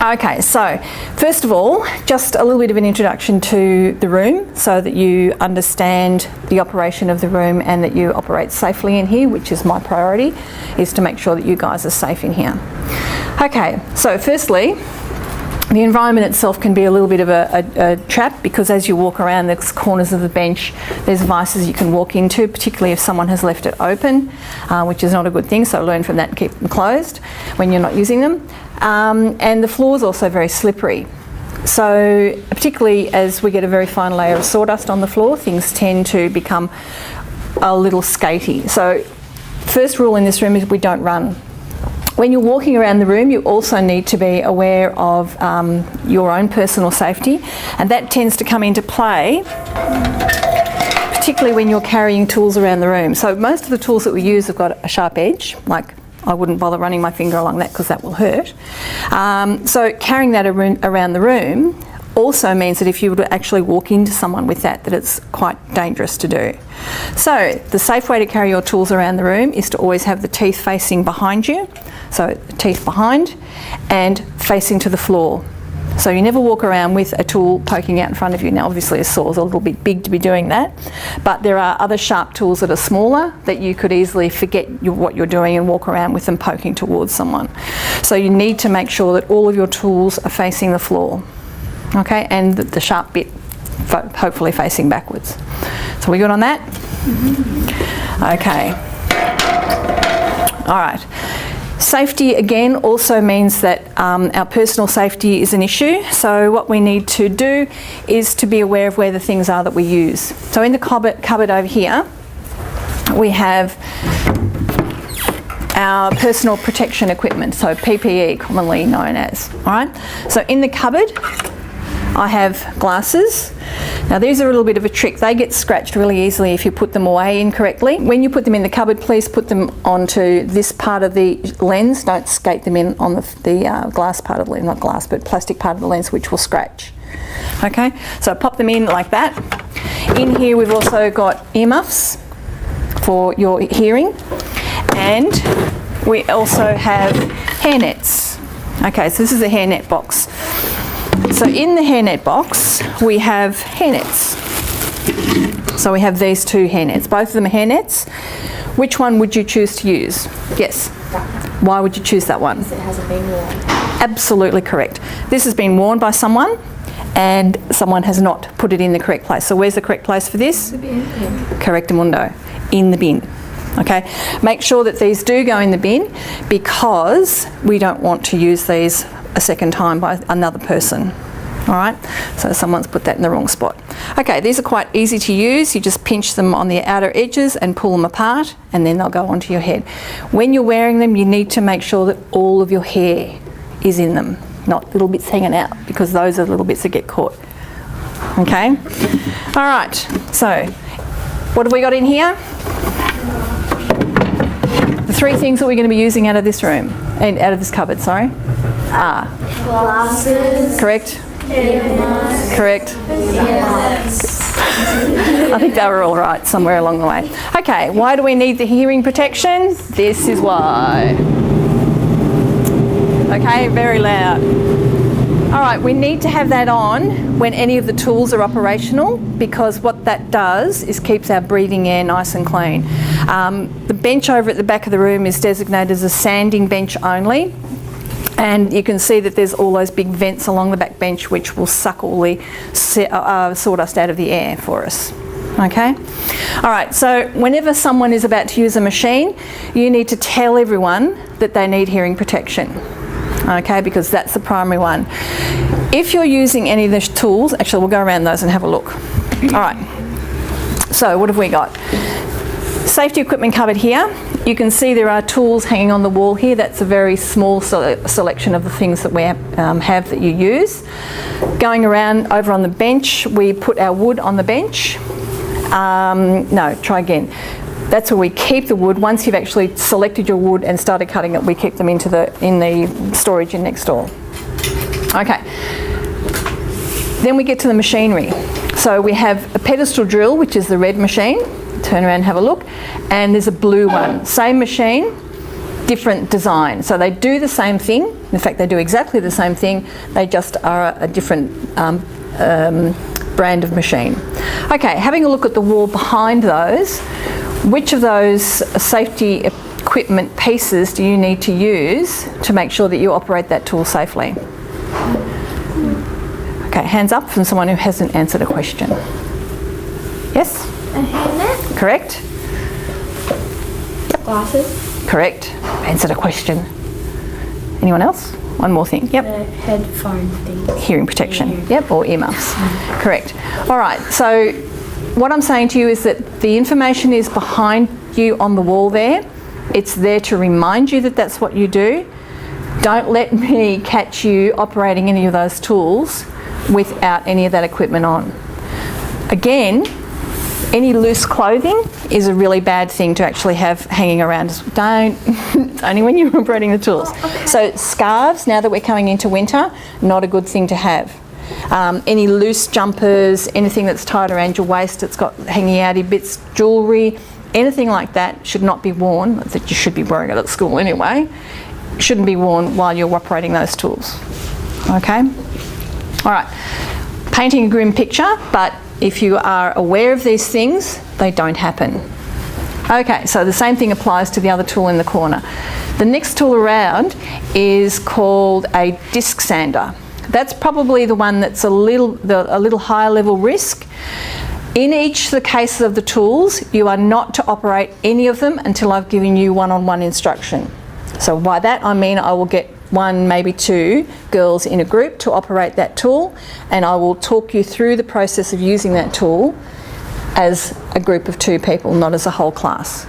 Okay, so first of all, just a little bit of an introduction to the room so that you understand the operation of the room and that you operate safely in here, which is my priority, is to make sure that you guys are safe in here. Okay, so firstly, the environment itself can be a little bit of a trap, because as you walk around the corners of the bench, there's vices you can walk into, particularly if someone has left it open, which is not a good thing, so learn from that and keep them closed when you're not using them. And the floor is also very slippery. So particularly as we get a very fine layer of sawdust on the floor, things tend to become a little skatey. So first rule in this room is we don't run. When you're walking around the room, you also need to be aware of your own personal safety, and that tends to come into play particularly when you're carrying tools around the room. So most of the tools that we use have got a sharp edge, like I wouldn't bother running my finger along that because that will hurt. So carrying that around the room also means that if you were to actually walk into someone with that, that it's quite dangerous to do. So the safe way to carry your tools around the room is to always have the teeth facing behind you, so teeth behind and facing to the floor. So you never walk around with a tool poking out in front of you. Now obviously a saw is a little bit big to be doing that, but there are other sharp tools that are smaller that you could easily forget what you're doing and walk around with them poking towards someone. So you need to make sure that all of your tools are facing the floor, okay, and the sharp bit hopefully facing backwards. So we good on that? Okay. All right. Safety again also means that our personal safety is an issue. So what we need to do is to be aware of where the things are that we use. So in the cupboard over here, we have our personal protection equipment, so PPE commonly known as, all right? So in the cupboard, I have glasses. Now these are a little bit of a trick. They get scratched really easily if you put them away incorrectly. When you put them in the cupboard, please put them onto this part of the lens. Don't skate them in on the glass part of the lens, not glass, but plastic part of the lens, which will scratch. Okay, so pop them in like that. In here we've also got earmuffs for your hearing, and we also have hairnets. Okay, so this is a hairnet box. So in the hairnet box, we have hairnets. So we have these two hairnets. Both of them are hairnets. Which one would you choose to use? Yes. Why would you choose that one? Because it hasn't been worn. Absolutely correct. This has been worn by someone and someone has not put it in the correct place. So where's the correct place for this? The bin. Correctamundo. In the bin. Okay. Make sure that these do go in the bin, because we don't want to use these a second time by another person. All right, so someone's put that in the wrong spot. Okay, these are quite easy to use. You just pinch them on the outer edges and pull them apart, and then they'll go onto your head. When you're wearing them, you need to make sure that all of your hair is in them, not little bits hanging out, because those are little bits that get caught. Okay, all right, so what have we got in here? The three things that we're going to be using out of this room, and out of this cupboard, sorry. Glasses. Correct. Earmuffs. Correct. Yes. I think they were all right somewhere along the way. Okay, why do we need the hearing protection? This is why. Okay, very loud. All right, we need to have that on when any of the tools are operational, because what that does is keeps our breathing air nice and clean. The bench over at the back of the room is designated as a sanding bench only. And you can see that there's all those big vents along the back bench which will suck all the sawdust out of the air for us. Okay? All right, so whenever someone is about to use a machine, you need to tell everyone that they need hearing protection. Okay, because that's the primary one. If you're using any of the tools, actually we'll go around those and have a look. All right, so what have we got? Safety equipment cupboard here. You can see there are tools hanging on the wall here. That's a very small selection of the things that we have that you use. Going around over on the bench, we put our wood on the bench. No, try again. That's where we keep the wood. Once you've actually selected your wood and started cutting it, we keep them in the storage in next door. Okay. Then we get to the machinery. So we have a pedestal drill, which is the red machine. Turn around and have a look. And there's a blue one. Same machine, different design. So they do the same thing. In fact, they do exactly the same thing. They just are a different brand of machine. Okay, having a look at the wall behind those, which of those safety equipment pieces do you need to use to make sure that you operate that tool safely? Okay, hands up from someone who hasn't answered a question. Yes? A helmet. Correct? Glasses. Correct. Answered a question. Anyone else? One more thing. Yep. The headphone thing. Hearing protection. Yeah. Yep, or earmuffs. Correct. All right, so what I'm saying to you is that the information is behind you on the wall there. It's there to remind you that that's what you do. Don't let me catch you operating any of those tools without any of that equipment on. Again, any loose clothing is a really bad thing to actually have hanging around. Don't, it's only when you're operating the tools. Oh, okay. So scarves, now that we're coming into winter, not a good thing to have. Any loose jumpers, anything that's tied around your waist, it's got hanging outy bits, jewellery, anything like that should not be worn, that you should be wearing it at school anyway, shouldn't be worn while you're operating those tools. Okay? All right. Painting a grim picture, but if you are aware of these things, they don't happen. Okay, so the same thing applies to the other tool in the corner. The next tool around is called a disc sander. That's probably the one that's a little higher level risk. In each of the cases of the tools, you are not to operate any of them until I've given you one-on-one instruction. So by that I mean I will get one, maybe two girls in a group to operate that tool, and I will talk you through the process of using that tool as a group of two people, not as a whole class.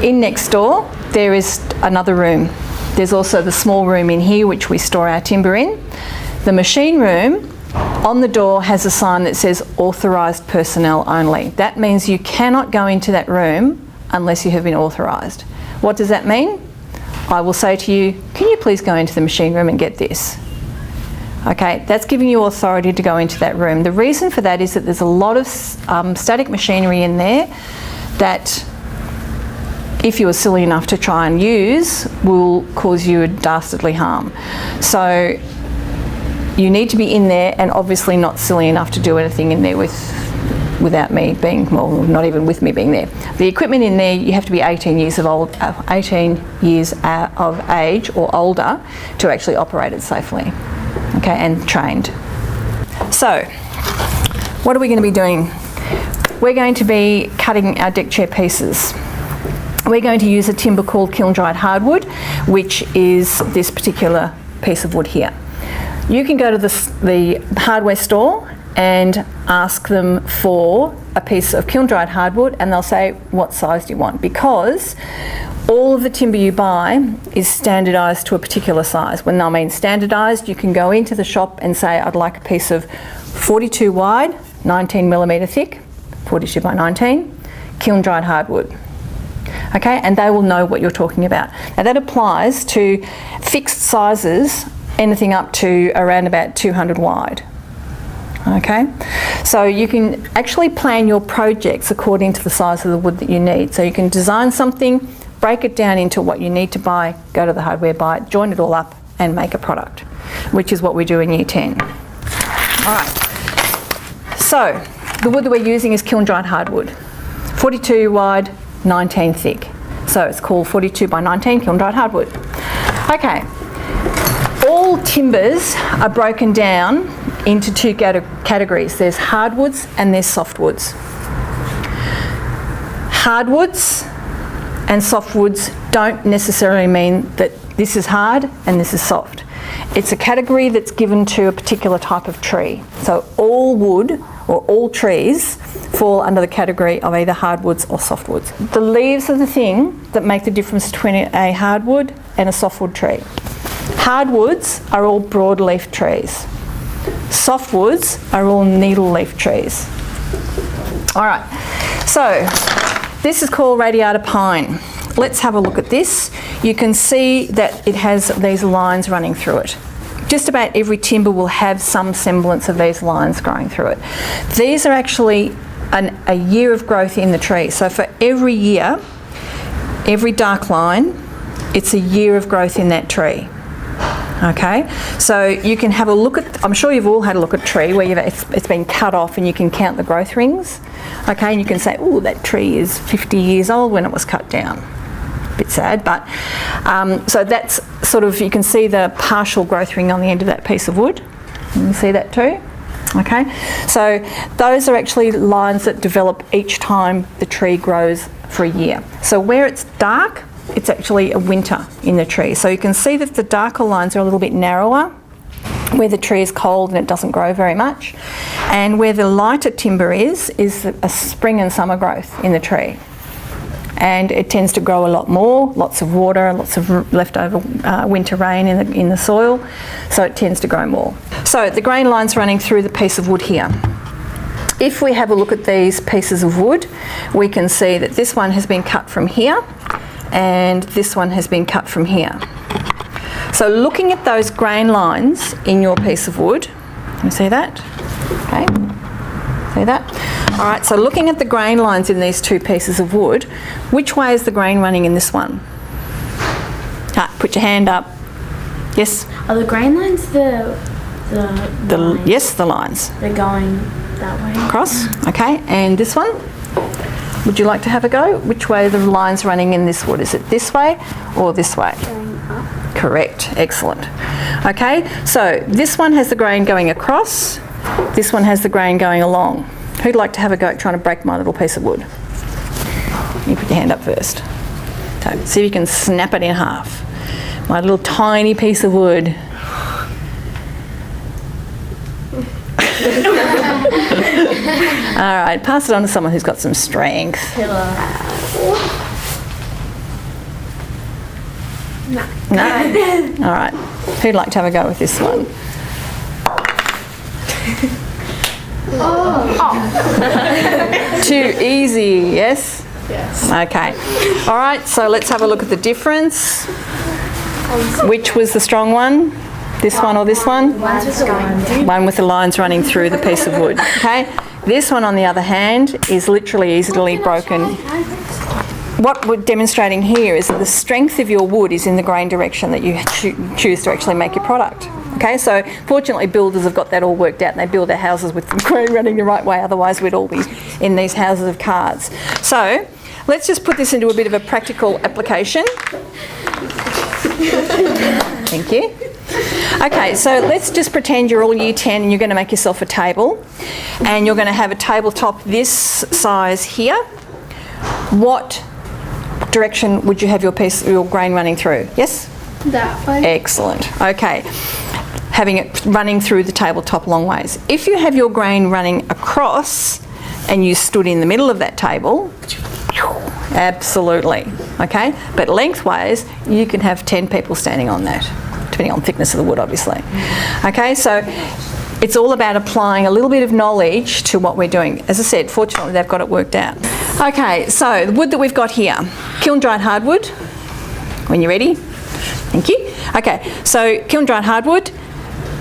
In next door, there is another room. There's also the small room in here which we store our timber in. The machine room, on the door has a sign that says authorised personnel only. That means you cannot go into that room unless you have been authorised. What does that mean? I will say to you, can you please go into the machine room and get this? Okay, that's giving you authority to go into that room. The reason for that is that there's a lot of static machinery in there that, if you are silly enough to try and use, will cause you a dastardly harm. So you need to be in there and obviously not silly enough to do anything in there without me being, well, not even with me being there. The equipment in there, you have to be 18 years of age or older to actually operate it safely, okay, and trained. So, what are we going to be doing? We're going to be cutting our deck chair pieces. We're going to use a timber called kiln-dried hardwood, which is this particular piece of wood here. You can go to the hardware store and ask them for a piece of kiln-dried hardwood, and they'll say, what size do you want? Because all of the timber you buy is standardised to a particular size. When I mean standardised, you can go into the shop and say, I'd like a piece of 42 wide, 19 millimetre thick, 42 by 19, kiln-dried hardwood. Okay, and they will know what you're talking about. Now that applies to fixed sizes, anything up to around about 200 wide. Okay, so you can actually plan your projects according to the size of the wood that you need. So you can design something, break it down into what you need to buy, go to the hardware, buy it, join it all up and make a product, which is what we do in Year 10. All right, so the wood that we're using is kiln-dried hardwood, 42 wide, 19 thick. So it's called 42 by 19 kiln-dried hardwood. Okay, all timbers are broken down into two categories. There's hardwoods and there's softwoods. Hardwoods and softwoods don't necessarily mean that this is hard and this is soft. It's a category that's given to a particular type of tree. So all wood or all trees fall under the category of either hardwoods or softwoods. The leaves are the thing that make the difference between a hardwood and a softwood tree. Hardwoods are all broadleaf trees. Softwoods are all needle-leaf trees. All right, so this is called radiata pine. Let's have a look at this. You can see that it has these lines running through it. Just about every timber will have some semblance of these lines growing through it. These are actually a year of growth in the tree. So for every year, every dark line it's a year of growth in that tree. Okay, so you can have a look at, I'm sure you've all had a look at a tree where it's been cut off and you can count the growth rings. Okay, and you can say, oh, that tree is 50 years old when it was cut down. A bit sad, but so that's sort of, you can see the partial growth ring on the end of that piece of wood. You can see that too. Okay, so those are actually lines that develop each time the tree grows for a year. So where it's dark, it's actually a winter in the tree. So you can see that the darker lines are a little bit narrower, where the tree is cold and it doesn't grow very much. And where the lighter timber is a spring and summer growth in the tree. And it tends to grow a lot more, lots of water, lots of leftover winter rain in the soil, so it tends to grow more. So the grain line's running through the piece of wood here. If we have a look at these pieces of wood, we can see that this one has been cut from here, and this one has been cut from here. So looking at those grain lines in your piece of wood, can you see that? Okay, see that? All right, so looking at the grain lines in these two pieces of wood, which way is the grain running in this one? Put your hand up. Yes? Are the grain lines the lines? Yes, the lines. They're going that way. Across, okay, and this one? Would you like to have a go? Which way are the lines running in this wood? Is it this way or this way? Going up. Correct, excellent. Okay, so this one has the grain going across, this one has the grain going along. Who'd like to have a go at trying to break my little piece of wood? You put your hand up first. So see if you can snap it in half. My little tiny piece of wood. All right, pass it on to someone who's got some strength. Pillar. No? All right. Who'd like to have a go with this one? Too easy, yes? Yes. Okay. All right, so let's have a look at the difference. Which was the strong one? This one or this one? One with the lines running through the piece of wood. Okay. This one, on the other hand, is literally easily broken. What we're demonstrating here is that the strength of your wood is in the grain direction that you choose to actually make your product. Okay, so fortunately builders have got that all worked out and they build their houses with the grain running the right way, otherwise we'd all be in these houses of cards. So let's just put this into a bit of a practical application. Thank you. Okay, so let's just pretend you're all year 10 and you're going to make yourself a table, and you're going to have a tabletop this size here. What direction would you have your grain running through? Yes? That way. Excellent. Okay. Having it running through the tabletop long ways. If you have your grain running across and you stood in the middle of that table, absolutely. Okay? But lengthways, you can have 10 people standing on that, depending on thickness of the wood, obviously. Okay, so it's all about applying a little bit of knowledge to what we're doing. As I said, fortunately, they've got it worked out. Okay, so the wood that we've got here, kiln-dried hardwood. When you're ready. Thank you. Okay, so kiln-dried hardwood,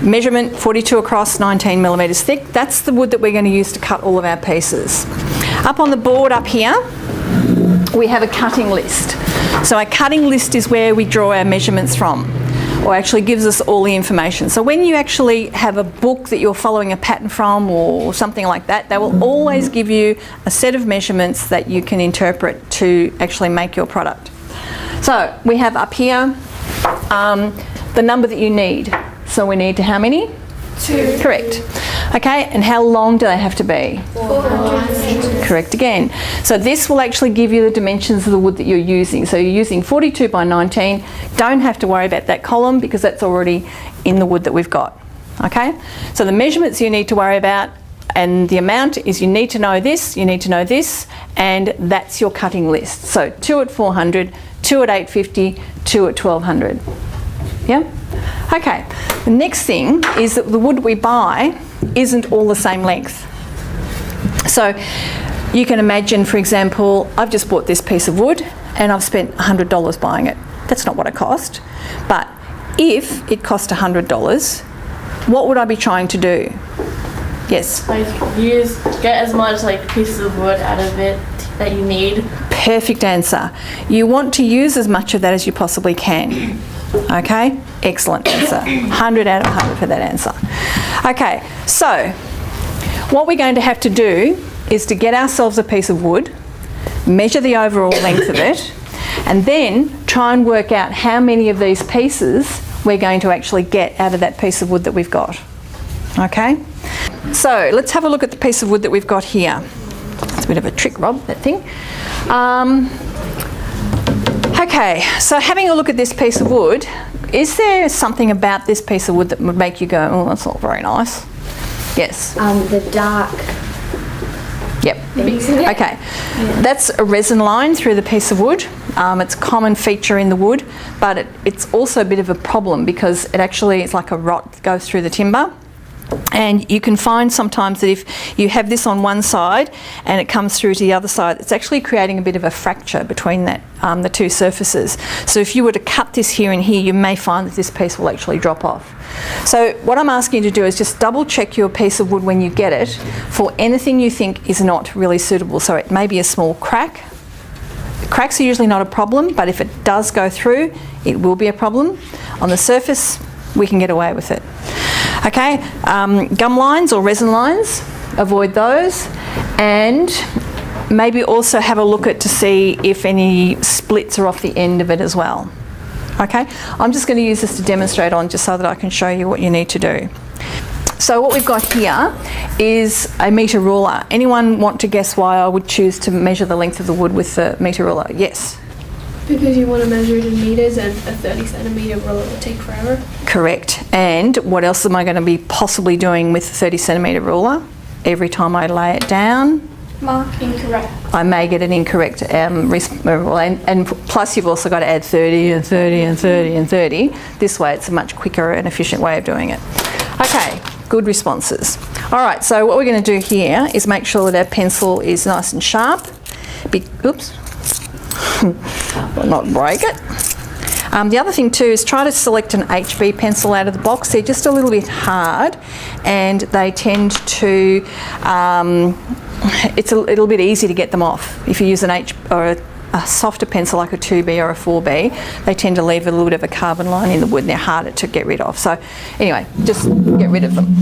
measurement 42 across, 19 millimetres thick. That's the wood that we're going to use to cut all of our pieces. Up on the board up here, we have a cutting list. So our cutting list is where we draw our measurements from, or actually gives us all the information. So when you actually have a book that you're following a pattern from or something like that, they will always give you a set of measurements that you can interpret to actually make your product. So we have up here the number that you need. So we need to how many? 2. Correct. Okay, and how long do they have to be? 400. Correct again. So this will actually give you the dimensions of the wood that you're using. So you're using 42 by 19. Don't have to worry about that column because that's already in the wood that we've got. Okay, so the measurements you need to worry about and the amount is you need to know this, you need to know this, and that's your cutting list. So 2 at 400, 2 at 850, 2 at 1200. Yeah? Okay, the next thing is that the wood we buy isn't all the same length. So you can imagine, for example, I've just bought this piece of wood and I've spent $100 buying it. That's not what it cost. But if it cost $100, what would I be trying to do? Yes? Like get as much like pieces of wood out of it that you need. Perfect answer. You want to use as much of that as you possibly can. Okay, excellent answer. 100 out of 100 for that answer. Okay, so what we're going to have to do is to get ourselves a piece of wood, measure the overall length of it, and then try and work out how many of these pieces we're going to actually get out of that piece of wood that we've got. Okay, so let's have a look at the piece of wood that we've got here. It's a bit of a trick, Rob, that thing. Okay, so having a look at this piece of wood, is there something about this piece of wood that would make you go, oh, that's not very nice? Yes? The dark. Yep. Okay, that's a resin line through the piece of wood. It's a common feature in the wood, but it's also a bit of a problem because it's like a rot that goes through the timber. And you can find sometimes that if you have this on one side and it comes through to the other side, it's actually creating a bit of a fracture between that, the two surfaces. So if you were to cut this here and here, you may find that this piece will actually drop off. So what I'm asking you to do is just double check your piece of wood when you get it for anything you think is not really suitable. So it may be a small crack. Cracks are usually not a problem, but if it does go through, it will be a problem. On the surface, we can get away with it. Okay, gum lines or resin lines, avoid those, and maybe also have a look at to see if any splits are off the end of it as well. Okay, I'm just going to use this to demonstrate on just so that I can show you what you need to do. So what we've got here is a metre ruler. Anyone want to guess why I would choose to measure the length of the wood with the metre ruler? Yes? Because you want to measure it in metres and a 30 centimetre ruler will take forever. Correct. And what else am I going to be possibly doing with the 30 centimetre ruler? Every time I lay it down, Mark incorrect. I may get an incorrect and plus you've also got to add 30 and 30 and 30 and 30. This way it's a much quicker and efficient way of doing it. Okay, good responses. All right, so what we're going to do here is make sure that our pencil is nice and sharp. Oops. Will not break it. The other thing too is try to select an HB pencil out of the box. They're just a little bit hard and they tend to, it's a little bit easy to get them off. If you use an a softer pencil like a 2B or a 4B, they tend to leave a little bit of a carbon line in the wood and they're harder to get rid of. So anyway, just get rid of them.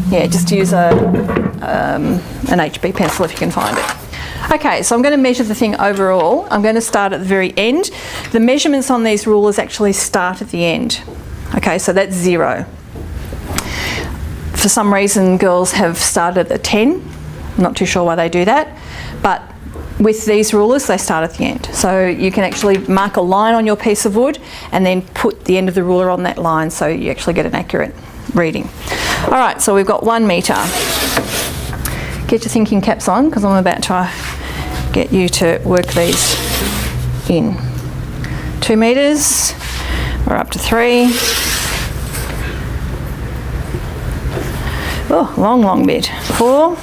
Yeah, just use an HB pencil if you can find it. Okay, so I'm going to measure the thing overall. I'm going to start at the very end. The measurements on these rulers actually start at the end. Okay, so that's 0. For some reason, girls have started at 10. I'm not too sure why they do that. But with these rulers, they start at the end. So you can actually mark a line on your piece of wood and then put the end of the ruler on that line so you actually get an accurate reading. All right, so we've got 1 metre. Get your thinking caps on because I'm about to get you to work these in. 2 metres, we're up to 3. Oh, long bit. 4.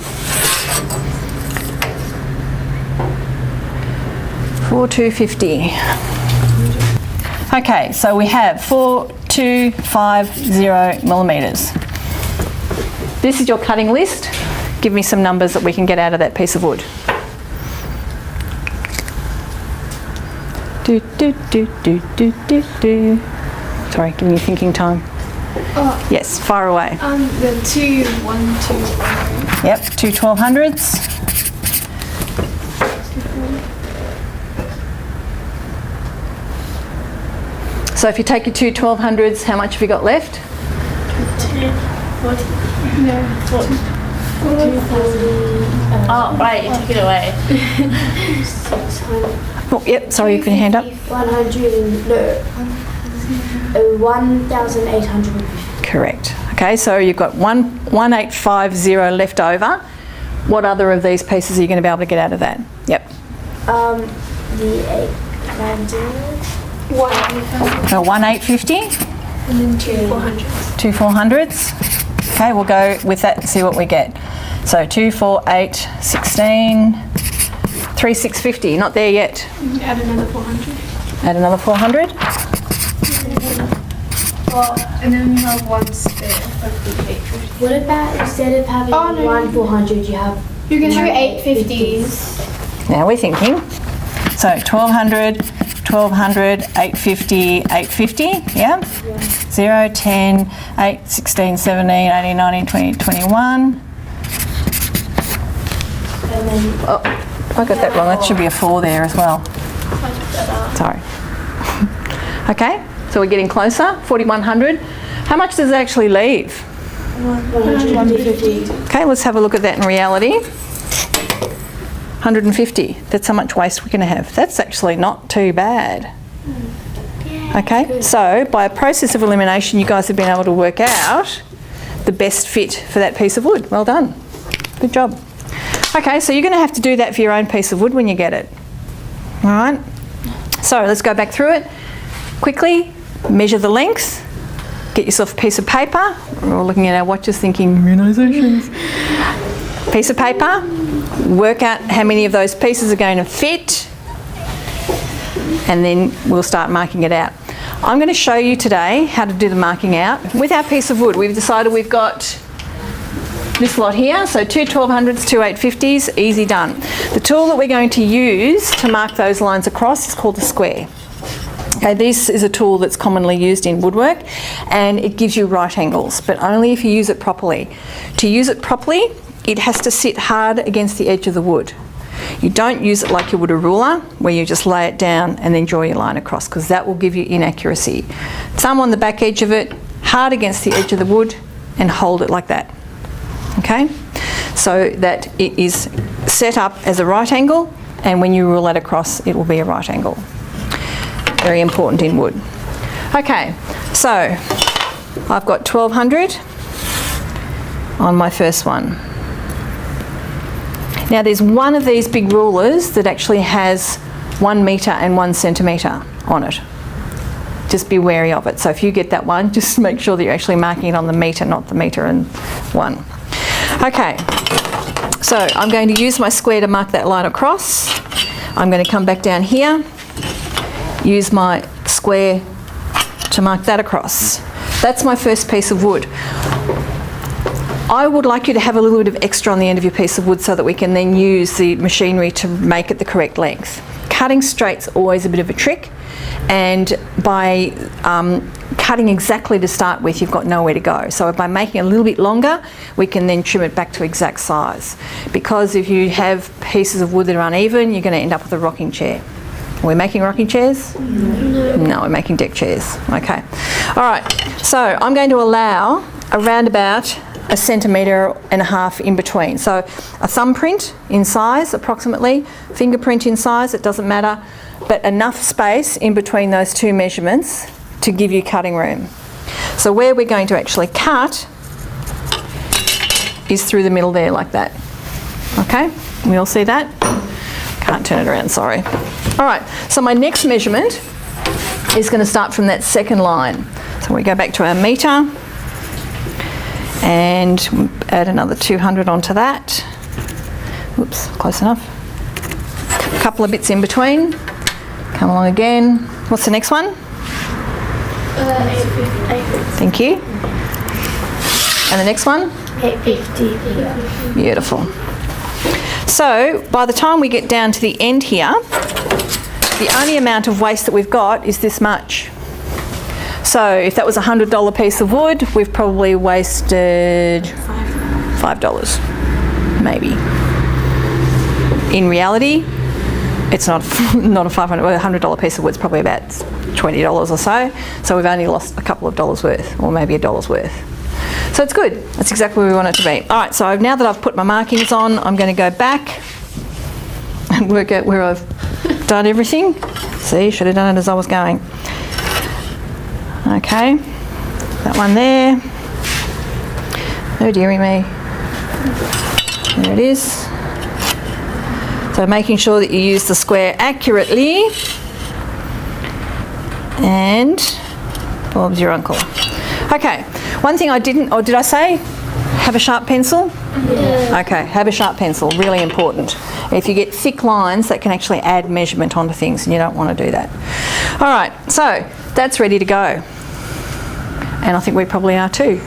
4,250. Okay, so we have 4,250 millimetres. This is your cutting list. Give me some numbers that we can get out of that piece of wood. Sorry, give me thinking time. Oh, yes, fire away. The 2, 1, 2, 1. Yep, 2 1200s. So if you take your 2 1200s, how much have you got left? 10, 40, no, 40. 2,000. Oh, right, you took it away. 600. Oh, yep, sorry, you put your hand up. 1,800. Correct. Okay, so you've got 1850 left over. What other of these pieces are you going to be able to get out of that? Yep. The 850. 1850. And then 2 400s. 2 400s. Okay, we'll go with that and see what we get. So 2, 4, 8, 16, 3, 650. Not there yet. Add another 400. Add another 400. Well, and then we have 1 spare of the 850. What about instead of having 1 400, you have? You can do 850s. Now we're thinking. So 1200, 1200, 850, 850, yeah? 0, 10, 8, 16, 17, 18, 19, 20, 21. Oh, I got that wrong. That should be a 4 there as well. Sorry. Okay, so we're getting closer. 4100. How much does it actually leave? 150. Okay, let's have a look at that in reality. 150. That's how much waste we're going to have. That's actually not too bad. Okay, so by a process of elimination, you guys have been able to work out the best fit for that piece of wood. Well done. Good job. Okay, so you're going to have to do that for your own piece of wood when you get it. All right. So let's go back through it quickly. Measure the length. Get yourself a piece of paper. We're all looking at our watches thinking, immunisations. Piece of paper. Work out how many of those pieces are going to fit. And then we'll start marking it out. I'm going to show you today how to do the marking out. With our piece of wood, we've decided we've got this lot here, so 2 1200s, 2 850s, easy done. The tool that we're going to use to mark those lines across is called the square. Okay, this is a tool that's commonly used in woodwork and it gives you right angles, but only if you use it properly. To use it properly, it has to sit hard against the edge of the wood. You don't use it like you would a ruler, where you just lay it down and then draw your line across, because that will give you inaccuracy. Thumb on the back edge of it, hard against the edge of the wood, and hold it like that. Okay? So that it is set up as a right angle, and when you rule that across, it will be a right angle. Very important in wood. Okay, so I've got 1200 on my first one. Now there's one of these big rulers that actually has 1 metre and 1 centimetre on it. Just be wary of it. So if you get that one, just make sure that you're actually marking it on the metre, not the metre and 1. Okay, so I'm going to use my square to mark that line across. I'm going to come back down here, use my square to mark that across. That's my first piece of wood. I would like you to have a little bit of extra on the end of your piece of wood so that we can then use the machinery to make it the correct length. Cutting straight's always a bit of a trick, and by cutting exactly to start with, you've got nowhere to go. So by making it a little bit longer, we can then trim it back to exact size. Because if you have pieces of wood that are uneven, you're going to end up with a rocking chair. Are we making rocking chairs? No, we're making deck chairs. Okay. All right. So I'm going to allow around about 1.5 centimetres in between. So a thumbprint in size approximately, fingerprint in size, it doesn't matter, but enough space in between those two measurements to give you cutting room. So where we're going to actually cut is through the middle there like that. Okay, we all see that? Can't turn it around, sorry. All right, so my next measurement is going to start from that second line. So we go back to our metre and add another 200 onto that. Oops, close enough. A couple of bits in between. Come along again. What's the next one? 850. Thank you. And the next one? 850. Beautiful. So by the time we get down to the end here, the only amount of waste that we've got is this much. So if that was a $100 piece of wood, we've probably wasted $5, maybe. In reality, it's not a $100 piece of wood, it's probably about $20 or so. So we've only lost a couple of dollars worth, or maybe $1 worth. So it's good. That's exactly where we want it to be. All right, so now that I've put my markings on, I'm going to go back and work out where I've done everything. See, should have done it as I was going. Okay, that one there. Oh dearie me. There it is. So making sure that you use the square accurately. And Bob's your uncle. Okay, one thing I didn't, or did I say? Have a sharp pencil? Yeah. Okay, have a sharp pencil, really important. If you get thick lines, that can actually add measurement onto things, and you don't want to do that. All right, so that's ready to go. And I think we probably are too.